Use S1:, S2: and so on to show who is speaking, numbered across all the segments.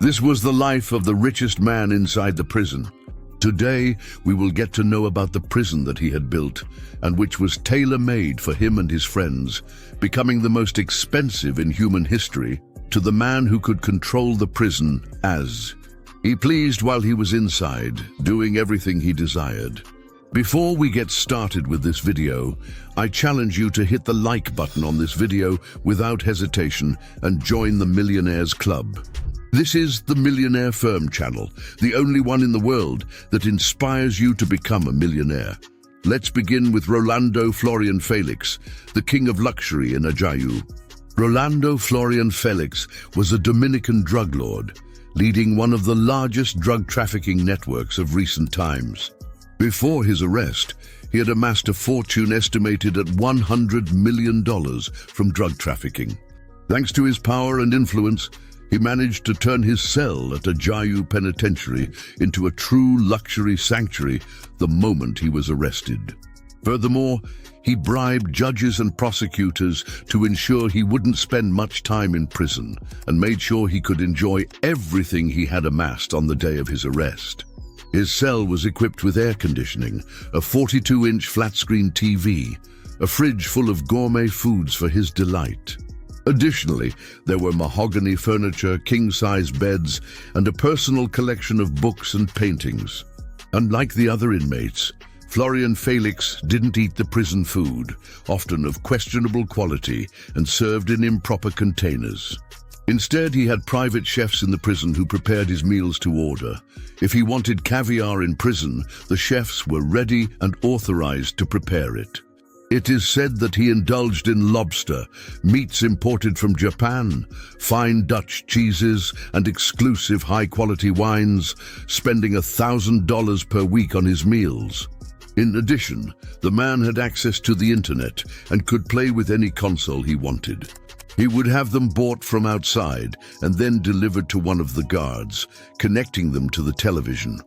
S1: This was the life of the richest man inside the prison. Today, we will get to know about the prison that he had built, and which was tailor-made for him and his friends, becoming the most expensive in human history, to the man who could control the prison as he pleased while he was inside, doing everything he desired. Before we get started with this video, I challenge you to hit the like button on this video without hesitation and join the Millionaires Club. This is the Millionaire Firm channel, the only one in the world that inspires you to become a millionaire. Let's begin with Rolando Florian Felix, the king of luxury in Ajayu. Rolando Florian Felix was a Dominican drug lord, leading one of the largest drug trafficking networks of recent times. Before his arrest, he had amassed a fortune estimated at $100 million from drug trafficking. Thanks to his power and influence, he managed to turn his cell at Ajayu Penitentiary into a true luxury sanctuary the moment he was arrested. Furthermore, he bribed judges and prosecutors to ensure he wouldn't spend much time in prison and made sure he could enjoy everything he had amassed on the day of his arrest. His cell was equipped with air conditioning, a 42-inch flat-screen TV, a fridge full of gourmet foods for his delight. Additionally, there were mahogany furniture, king-size beds, and a personal collection of books and paintings. Unlike the other inmates, Florian Felix didn't eat the prison food, often of questionable quality and served in improper containers. Instead, he had private chefs in the prison who prepared his meals to order. If he wanted caviar in prison, the chefs were ready and authorized to prepare it. It is said that he indulged in lobster, meats imported from Japan, fine Dutch cheeses, and exclusive high-quality wines, spending $1,000 per week on his meals. In addition, the man had access to the internet and could play with any console he wanted. He would have them bought from outside and then delivered to one of the guards, connecting them to the television.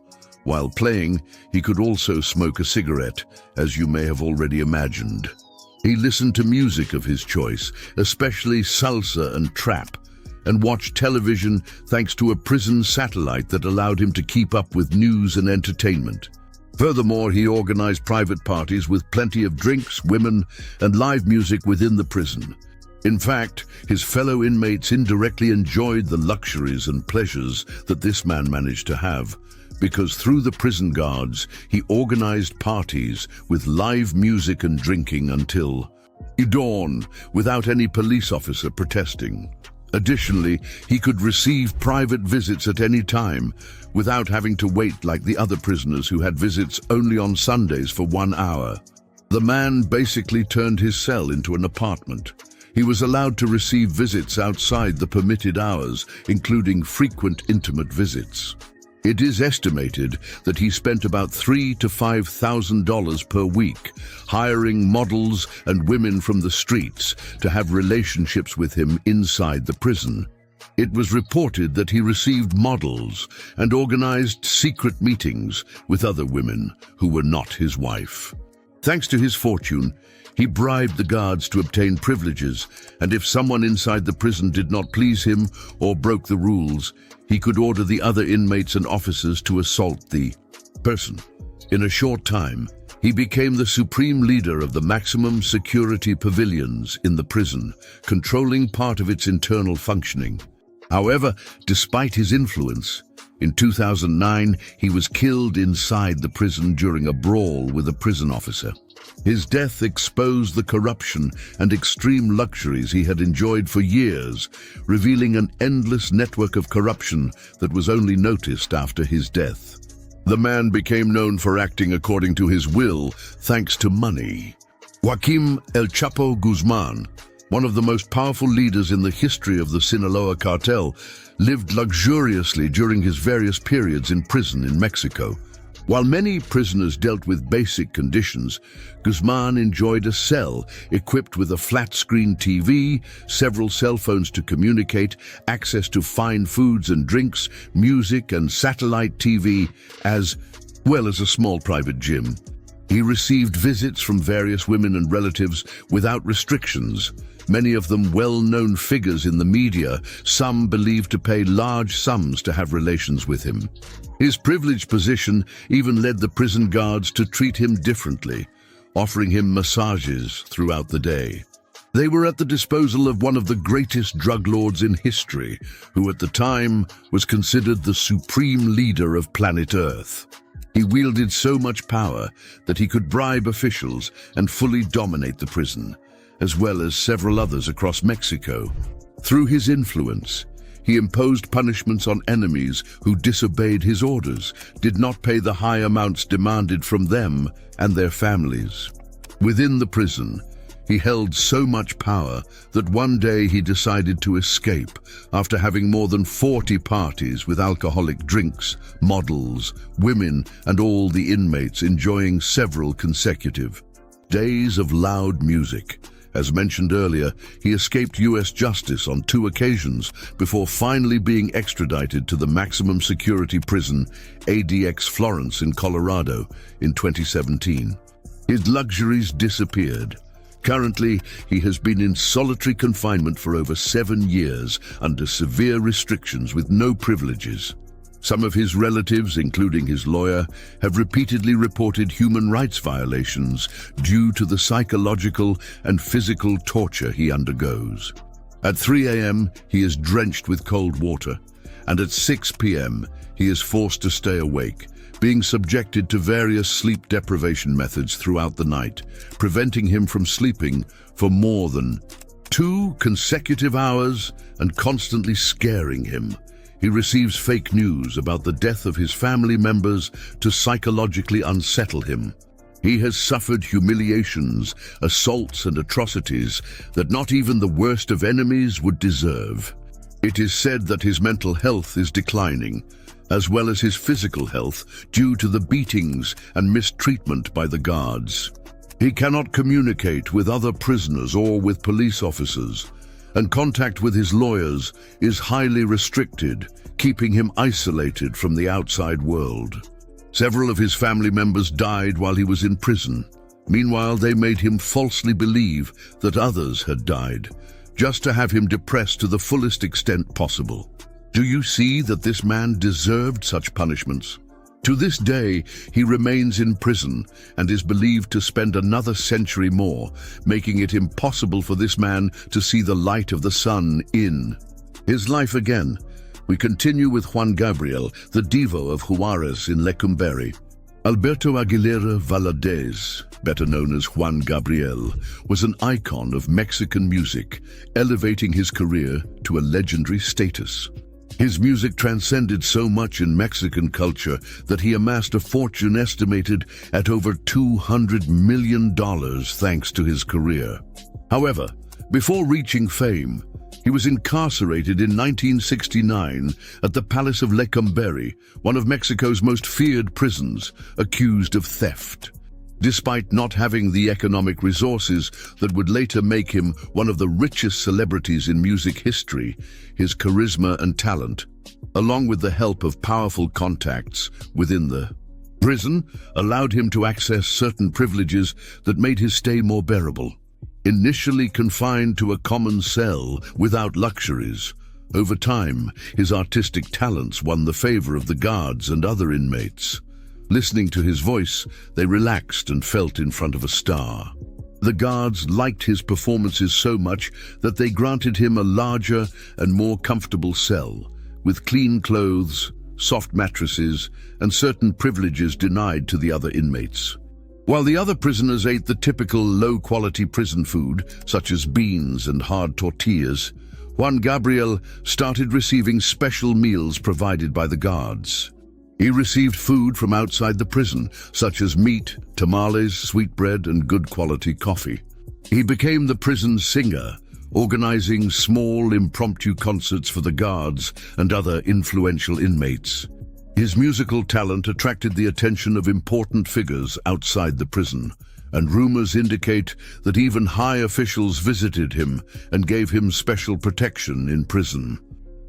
S1: While playing, he could also smoke a cigarette, as you may have already imagined. He listened to music of his choice, especially salsa and trap, and watched television thanks to a prison satellite that allowed him to keep up with news and entertainment. Furthermore, he organized private parties with plenty of drinks, women, and live music within the prison. In fact, his fellow inmates indirectly enjoyed the luxuries and pleasures that this man managed to have, because through the prison guards, he organized parties with live music and drinking until dawn, without any police officer protesting. Additionally, he could receive private visits at any time, without having to wait like the other prisoners who had visits only on Sundays for 1 hour. The man basically turned his cell into an apartment. He was allowed to receive visits outside the permitted hours, including frequent intimate visits. It is estimated that he spent about $3,000 to $5,000 per week, hiring models and women from the streets to have relationships with him inside the prison. It was reported that he received models and organized secret meetings with other women who were not his wife. Thanks to his fortune, he bribed the guards to obtain privileges, and if someone inside the prison did not please him or broke the rules, he could order the other inmates and officers to assault the person. In a short time, he became the supreme leader of the maximum security pavilions in the prison, controlling part of its internal functioning. However, despite his influence, in 2009, he was killed inside the prison during a brawl with a prison officer. His death exposed the corruption and extreme luxuries he had enjoyed for years, revealing an endless network of corruption that was only noticed after his death. The man became known for acting according to his will, thanks to money. Joaquim El Chapo Guzman, one of the most powerful leaders in the history of the Sinaloa cartel, lived luxuriously during his various periods in prison in Mexico. While many prisoners dealt with basic conditions, Guzman enjoyed a cell equipped with a flat-screen TV, several cell phones to communicate, access to fine foods and drinks, music and satellite TV, as well as a small private gym. He received visits from various women and relatives without restrictions, many of them well-known figures in the media, some believed to pay large sums to have relations with him. His privileged position even led the prison guards to treat him differently, offering him massages throughout the day. They were at the disposal of one of the greatest drug lords in history, who at the time was considered the supreme leader of planet Earth. He wielded so much power that he could bribe officials and fully dominate the prison, as well as several others across Mexico. Through his influence, he imposed punishments on enemies who disobeyed his orders, did not pay the high amounts demanded from them and their families. Within the prison, he held so much power that one day he decided to escape after having more than 40 parties with alcoholic drinks, models, women, and all the inmates enjoying several consecutive days of loud music. As mentioned earlier, he escaped U.S. justice on 2 occasions before finally being extradited to the maximum security prison ADX Florence in Colorado in 2017. His luxuries disappeared. Currently, he has been in solitary confinement for over 7 years under severe restrictions with no privileges. Some of his relatives, including his lawyer, have repeatedly reported human rights violations due to the psychological and physical torture he undergoes. At 3 a.m., he is drenched with cold water, and at 6 p.m., he is forced to stay awake, being subjected to various sleep deprivation methods throughout the night, preventing him from sleeping for more than 2 consecutive hours and constantly scaring him. He receives fake news about the death of his family members to psychologically unsettle him. He has suffered humiliations, assaults, and atrocities that not even the worst of enemies would deserve. It is said that his mental health is declining, as well as his physical health, due to the beatings and mistreatment by the guards. He cannot communicate with other prisoners or with police officers, and contact with his lawyers is highly restricted, keeping him isolated from the outside world. Several of his family members died while he was in prison. Meanwhile, they made him falsely believe that others had died, just to have him depressed to the fullest extent possible. Do you see that this man deserved such punishments? To this day, he remains in prison and is believed to spend another century more, making it impossible for this man to see the light of the sun in his life again. We continue with Juan Gabriel, the divo of Juarez in Lecumberri. Alberto Aguilera Valadez, better known as Juan Gabriel, was an icon of Mexican music, elevating his career to a legendary status. His music transcended so much in Mexican culture that he amassed a fortune estimated at over $200 million thanks to his career. However, before reaching fame, he was incarcerated in 1969 at the Palace of Lecumberri, one of Mexico's most feared prisons, accused of theft. Despite not having the economic resources that would later make him one of the richest celebrities in music history, his charisma and talent, along with the help of powerful contacts within the prison, allowed him to access certain privileges that made his stay more bearable. Initially confined to a common cell without luxuries, over time, his artistic talents won the favor of the guards and other inmates. Listening to his voice, they relaxed and felt in front of a star. The guards liked his performances so much that they granted him a larger and more comfortable cell, with clean clothes, soft mattresses, and certain privileges denied to the other inmates. While the other prisoners ate the typical low-quality prison food, such as beans and hard tortillas, Juan Gabriel started receiving special meals provided by the guards. He received food from outside the prison, such as meat, tamales, sweetbread, and good-quality coffee. He became the prison's singer, organizing small, impromptu concerts for the guards and other influential inmates. His musical talent attracted the attention of important figures outside the prison, and rumors indicate that even high officials visited him and gave him special protection in prison.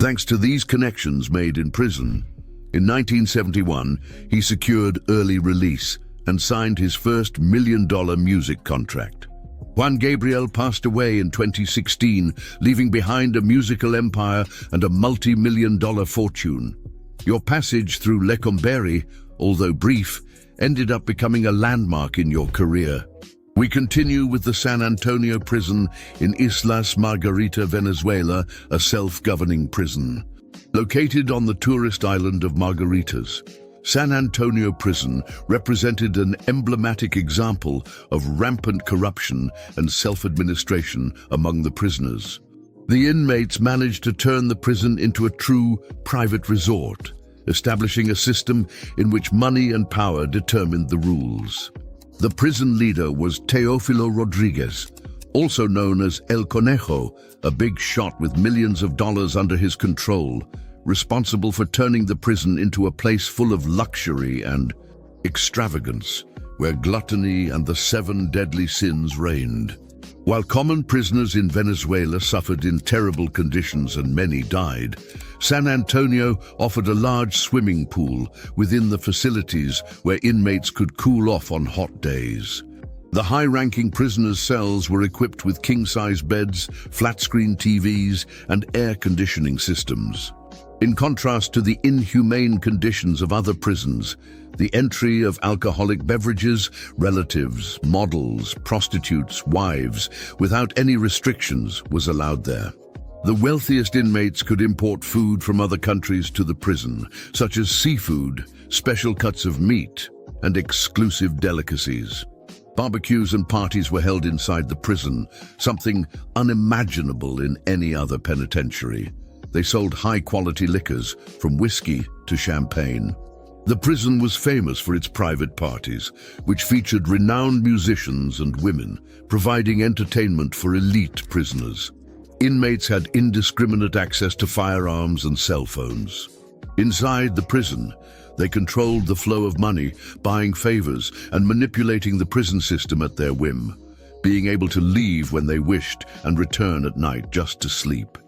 S1: Thanks to these connections made in prison, in 1971, he secured early release and signed his first $1 million music contract. Juan Gabriel passed away in 2016, leaving behind a musical empire and a multi-million-dollar fortune. Your passage through Lecumberri, although brief, ended up becoming a landmark in your career. We continue with the San Antonio prison in Islas Margarita, Venezuela, a self-governing prison. Located on the tourist island of Margaritas, San Antonio prison represented an emblematic example of rampant corruption and self-administration among the prisoners. The inmates managed to turn the prison into a true private resort, establishing a system in which money and power determined the rules. The prison leader was Teófilo Rodriguez, also known as El Conejo, a big shot with millions of dollars under his control, responsible for turning the prison into a place full of luxury and extravagance, where gluttony and the 7 deadly sins reigned. While common prisoners in Venezuela suffered in terrible conditions and many died, San Antonio offered a large swimming pool within the facilities where inmates could cool off on hot days. The high-ranking prisoners' cells were equipped with king-size beds, flat-screen TVs, and air conditioning systems. In contrast to the inhumane conditions of other prisons, the entry of alcoholic beverages, relatives, models, prostitutes, wives, without any restrictions was allowed there. The wealthiest inmates could import food from other countries to the prison, such as seafood, special cuts of meat, and exclusive delicacies. Barbecues and parties were held inside the prison, something unimaginable in any other penitentiary. They sold high-quality liquors, from whiskey to champagne. The prison was famous for its private parties, which featured renowned musicians and women, providing entertainment for elite prisoners. Inmates had indiscriminate access to firearms and cell phones. Inside the prison, they controlled the flow of money, buying favors and manipulating the prison system at their whim, being able to leave when they wished and return at night just to sleep.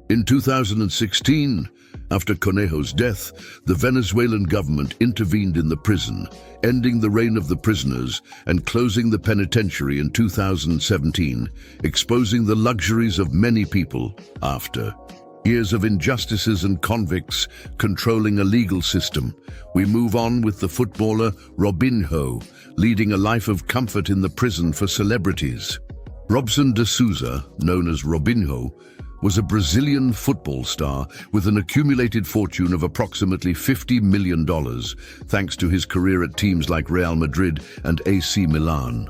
S1: In 2016, after Conejo's death, the Venezuelan government intervened in the prison, ending the reign of the prisoners and closing the penitentiary in 2017, exposing the luxuries of many people after years of injustices and convicts controlling a legal system. We move on with the footballer Robinho, leading a life of comfort in the prison for celebrities. Robson de Souza, known as Robinho, was a Brazilian football star with an accumulated fortune of approximately $50 million, thanks to his career at teams like Real Madrid and AC Milan.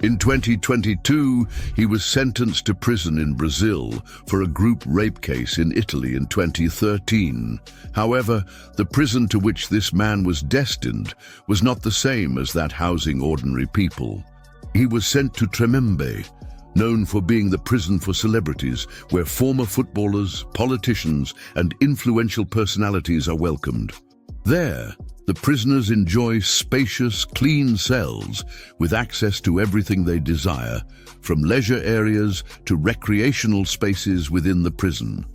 S1: In 2022, he was sentenced to prison in Brazil for a group rape case in Italy in 2013. However, the prison to which this man was destined was not the same as that housing ordinary people. He was sent to Tremembe, known for being the prison for celebrities, where former footballers, politicians, and influential personalities are welcomed. There, the prisoners enjoy spacious, clean cells with access to everything they desire, from leisure areas to recreational spaces within the prison.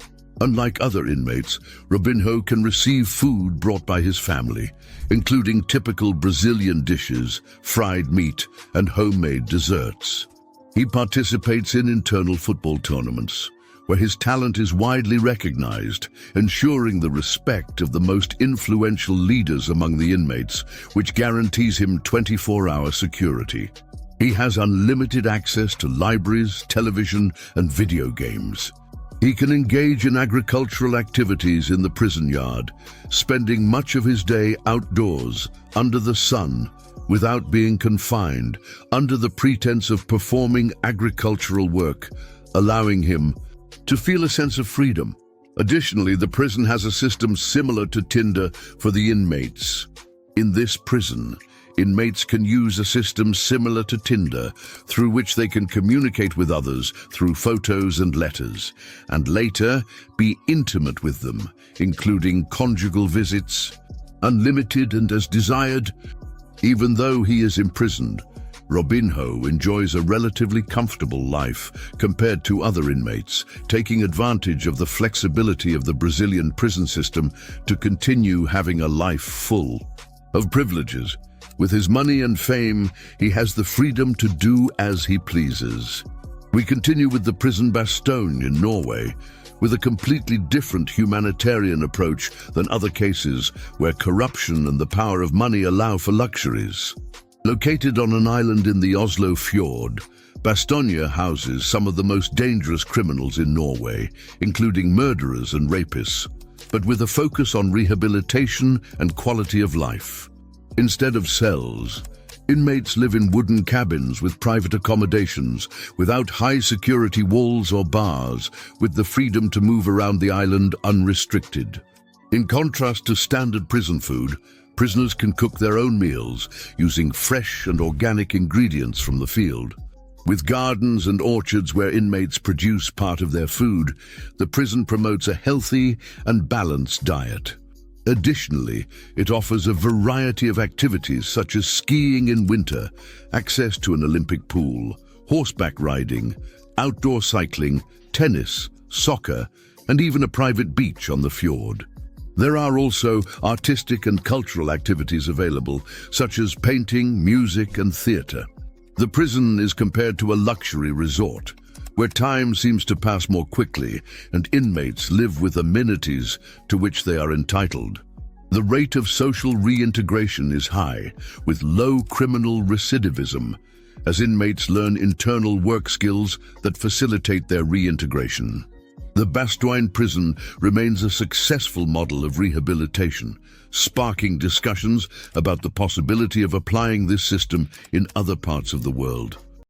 S1: Unlike other inmates, Robinho can receive food brought by his family, including typical Brazilian dishes, fried meat, and homemade desserts. He participates in internal football tournaments, where his talent is widely recognized, ensuring the respect of the most influential leaders among the inmates, which guarantees him 24-hour security. He has unlimited access to libraries, television, and video games. He can engage in agricultural activities in the prison yard, spending much of his day outdoors, under the sun, without being confined, under the pretense of performing agricultural work, allowing him to feel a sense of freedom. Additionally, the prison has a system similar to Tinder for the inmates. In this prison, inmates can use a system similar to Tinder, through which they can communicate with others through photos and letters, and later be intimate with them, including conjugal visits, unlimited and as desired. Even though he is imprisoned, Robinho enjoys a relatively comfortable life compared to other inmates, taking advantage of the flexibility of the Brazilian prison system to continue having a life full of privileges. With his money and fame, he has the freedom to do as he pleases. We continue with the prison Bastogne in Norway, with a completely different humanitarian approach than other cases where corruption and the power of money allow for luxuries. Located on an island in the Oslo fjord, Bastogne houses some of the most dangerous criminals in Norway, including murderers and rapists, but with a focus on rehabilitation and quality of life. Instead of cells, inmates live in wooden cabins with private accommodations, without high-security walls or bars, with the freedom to move around the island unrestricted. In contrast to standard prison food, prisoners can cook their own meals using fresh and organic ingredients from the field. With gardens and orchards where inmates produce part of their food, the prison promotes a healthy and balanced diet. Additionally, it offers a variety of activities such as skiing in winter, access to an Olympic pool, horseback riding, outdoor cycling, tennis, soccer, and even a private beach on the fjord. There are also artistic and cultural activities available, such as painting, music, and theatre. The prison is compared to a luxury resort, where time seems to pass more quickly and inmates live with amenities to which they are entitled. The rate of social reintegration is high, with low criminal recidivism, as inmates learn internal work skills that facilitate their reintegration. The Bastogne prison remains a successful model of rehabilitation, sparking discussions about the possibility of applying this system in other parts of the world.